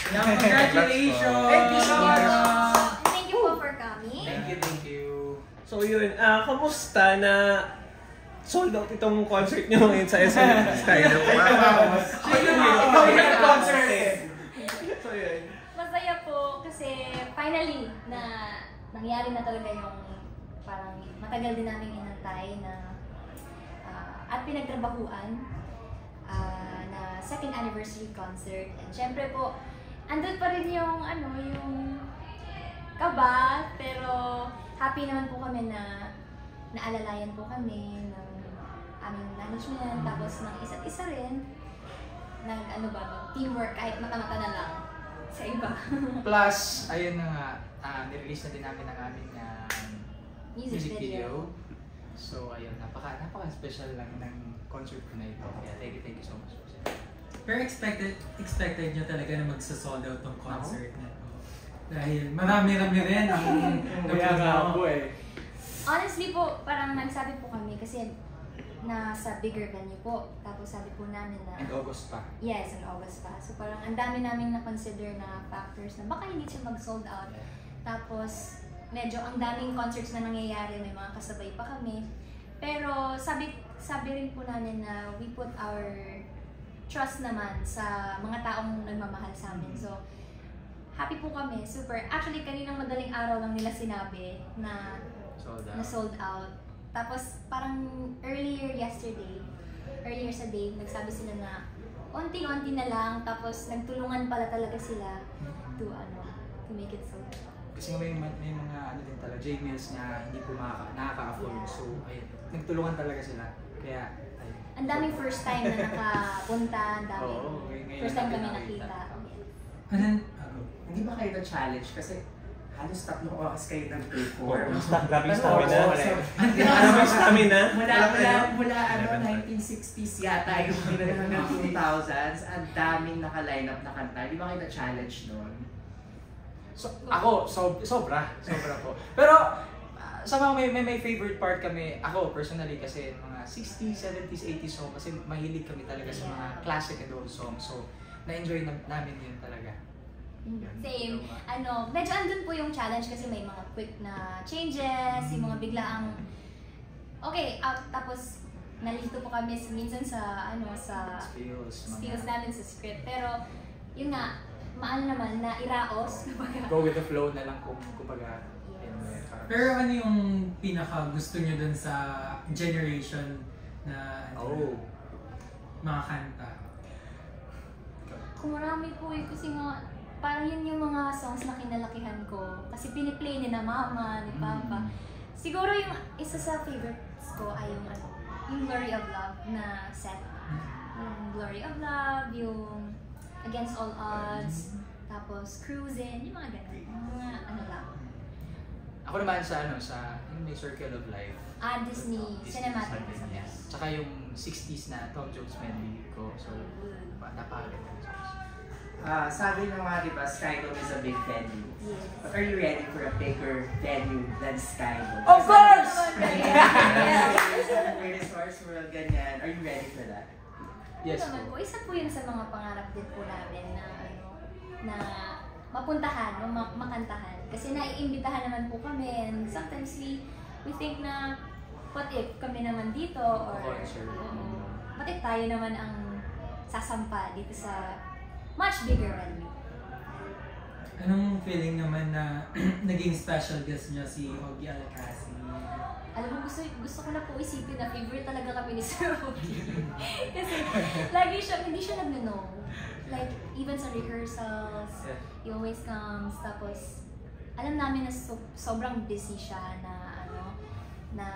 Congratulations! Thank you so much! Thank you po for coming. Thank you. So yun, kamusta na sold out itong concert nyo ngayon sa SM Skydome? Ikaw yung concert eh. So yun. Masaya po kasi finally na nangyari na talaga yung parang matagal din namin inantay na at pinagtrabahuan na second anniversary concert. And syempre po, andun pa rin yung yung kaba, pero happy naman po kami na naalalayan po kami ng aming management, tapos ng isa't isa rin, ng teamwork kahit mata-mata na lang sa iba. Plus, ayun na nga, nirelease na din namin ang aming music video. So ayun, napaka-special lang ng concert ko na ito. Kaya thank you so much. Pero expected nyo talaga na magsa-sold out tong concert na to. Dahil marami-rami rin ang Nagpapagawa eh. Honestly po, parang nagsabi po kami kasi nasa bigger venue po. Tapos sabi po namin na... And August pa. Yes, in August pa. So parang ang dami namin na-consider na factors na baka hindi siya mag-sold out. Tapos medyo ang daming concerts na nangyayari, may mga kasabay pa kami. Pero sabi rin po namin na we put our trust naman sa mga taong nagmamahal sa amin. So happy po kami, super. Actually, kaninang madaling araw lang nila sinabi na sold out. Tapos parang earlier sa day, nagsabi sila na onti-onti na lang, tapos nagtulungan pala talaga sila to make it sold out. Kasi may mga din talaga, J-Mills na hindi po nakaka-afford. So ayun, nagtulungan talaga sila. Kaya ayun. Ang daming first time na nakapunta, ang daming first time kami nakita. Hindi ba kayo na-challenge? Kasi halos 3 oras kayo nag-perform. Grabing stamina. Grabing stamina. Mula 1960s yata yung hanggang 2000s. Ang daming naka-line up na kanta. Hindi ba kayo na-challenge nun? Ako, sobra po. Pero sa mga may favorite part kami, ako personally kasi mga 60s, 70s, 80s song kasi mahilig kami talaga sa mga classic and old songs. So na-enjoy namin yun talaga. Same. Medyo andun po yung challenge kasi may mga quick na changes, yung mga biglaang okay, tapos nalito po kami minsan sa skills namin sa script. Pero yun nga, naman na iraos. Go with the flow na lang kumbaga. Pero ano yung pinaka gusto nyo dun sa generation na mga kanta? Kung marami po kasi nga parang yun yung mga songs na kinalakihan ko. Kasi piniplay ni na mama, ni papa. Siguro yung isa sa favorites ko ay yung Glory of Love na set. Yung Glory of Love, yung Against All Odds, tapos Cruising, yung mga ganun. Mga lang. Ako naman sa yung may Circle of Life. Disney Cinematic. Yes. Tsaka yung 60s na Tom Jones medley ko. So, napakaganda yung songs. Sabi ng mga diba, Skydome is a big venue. Yes. But are you ready for a bigger venue than Skydome? Of course! Greatest Stars World, ganyan. Are you ready for that? Yes naman po. Isa po yun sa mga pangarap din po namin na mapuntahan o makantahan. Kasi naiimbitahan naman po kami and sometimes we think na what if kami naman dito or what if tayo naman ang sasampa dito sa much bigger venue. Anong feeling naman na naging special guest niya si Ogie Alcacid? Alam mo, gusto ko na po isipin na favorite talaga kami ni Sir Ogie. Kasi lagi hindi siya nag-no. Like, even sa rehearsals, he always comes. Tapos, alam namin na sobrang busy siya na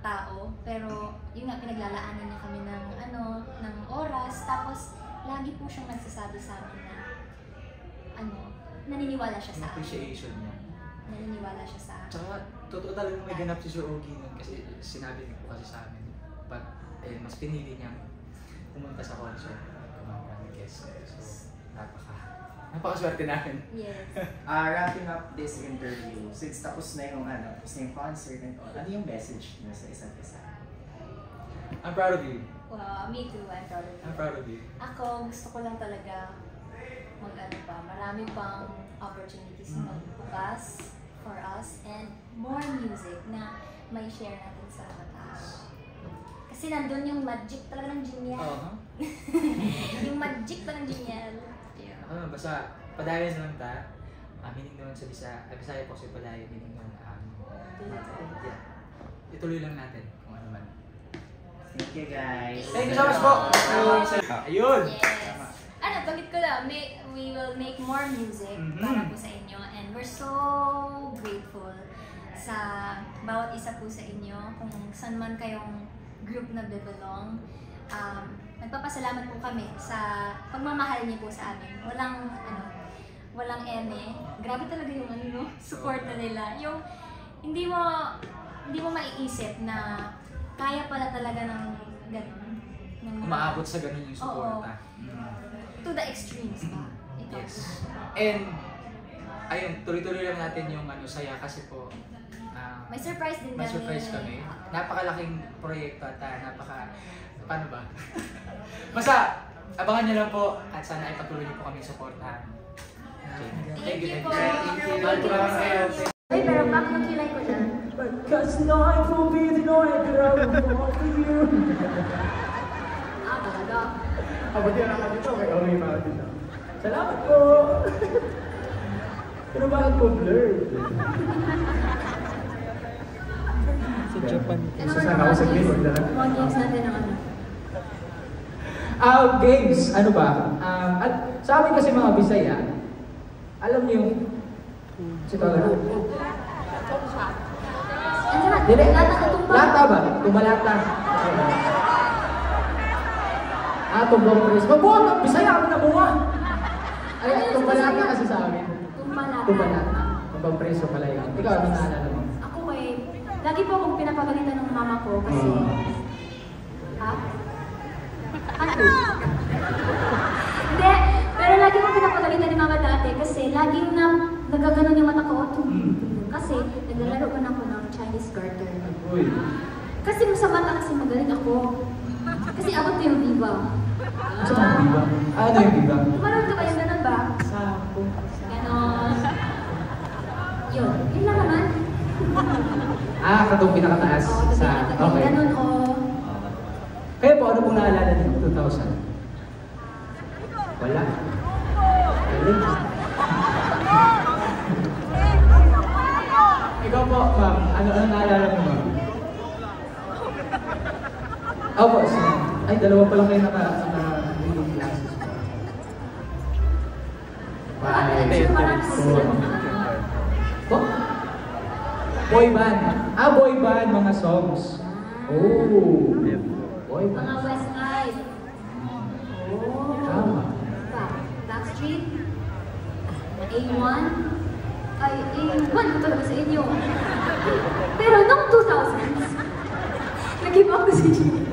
tao. Pero, yun nga, pinaglalaanan niya kami ng oras. Tapos, lagi po siyang nagsasabi sa amin na, naniniwala siya sa amin. Appreciation niya. Naniniwala siya sa amin. Tsaka, totoo talagang may ganap si Sir Ogie nun kasi sinabi niya po kasi sa amin. But, mas pinili niyang pumunta sa concert. Kumanta ng guest. So, napakaswerte namin. Yes. Wrapping up this interview, since tapos na yung concert and all, ano yung message niyo sa isa't isa? I'm proud of you. Wow, me too. I'm proud of you. I'm proud of you. Ako, gusto ko lang talaga marami pang opportunities na magbukas for us and more music na may share natin sa mga tao. Kasi nandun yung magic talaga ng Genial. Yung magic pa ng Genial. Yeah. Basta padayon naman ta. Meaning naman sa Bisaya po kasi padayon, meaning naman yeah. Ituloy lang natin kung ano man. Thank you guys. Thank you so much po. Ayun. Yes. Bagit ko lang, we will make more music para po sa inyo and we're so grateful sa bawat isa po sa inyo kung saan man kayong group na belong. Nagpapasalamat po kami sa pagmamahal niyo po sa amin. Walang eme. Grabe talaga yung support na nila. Yung hindi mo maiisip na kaya pala talaga ng ganun. Umaabot sa ganun yung suporta. To the extremes pa. Yes. And ayun, tuloy-tuloy lang natin yung saya kasi po. May surprise din kami. May surprise kami. Napakalaking proyekto at paano ba? Basta, abangan nyo lang po at sana ay patuloy nyo po kami supportahan. Thank you po. Mahal ko naman kayo. Uy, pero back ng kilay ko dyan. Because night will be the night that I will walk with you. Talaga. Buti na naman dito, kay Omi Martin. Salamat po! Pero bakit po blurred? Sa Japan. Sasama ako sa game, Mga games natin ang Games, ano ba? At sa amin kasi mga Bisaya, alam niyo yung si Tola. Andiyan na, Dili, lata na tumba. lata ba? Tumalata. Tumbang preso. Mabuha! Bisaya kami na buha! Ay, tumbalata kasi sa amin. Tumbalata. Tumbang preso pala yun. Ikaw, ano naalala mo? Ako lagi po akong pinapagalitan ng mama ko kasi... Ano? Hindi, pero lagi akong pinapagalitan ni mama dati kasi laging nagaganon yung mata ko. Kasi naglalaro ko na ako ng Chinese garter. Uy. Kasi sa mata kasi magaling ako. Kasi abot ko yung viva. Saan yung biba? Ano yung biba? Tumaroon ka ba yung ganun ba? Sampo. Ganon. Yun lang naman. Katong pinakataas sa... Okay. Ganon o. Kaya po, ano pong naalala niyo 2000? Wala. Galing. Ikaw po, ma'am. Ano naalala mo, ma'am? Opo, ay, dalawa pa lang kayo naka-reading classes po. Po? Boy band. Boy band, mga songs. Oh. Boy band. Mga Westlife. Tama. Backstreet. A1. Ay, A1 ko talaga sa inyo. Pero noong 2000s, nag-give up ko si Gigi.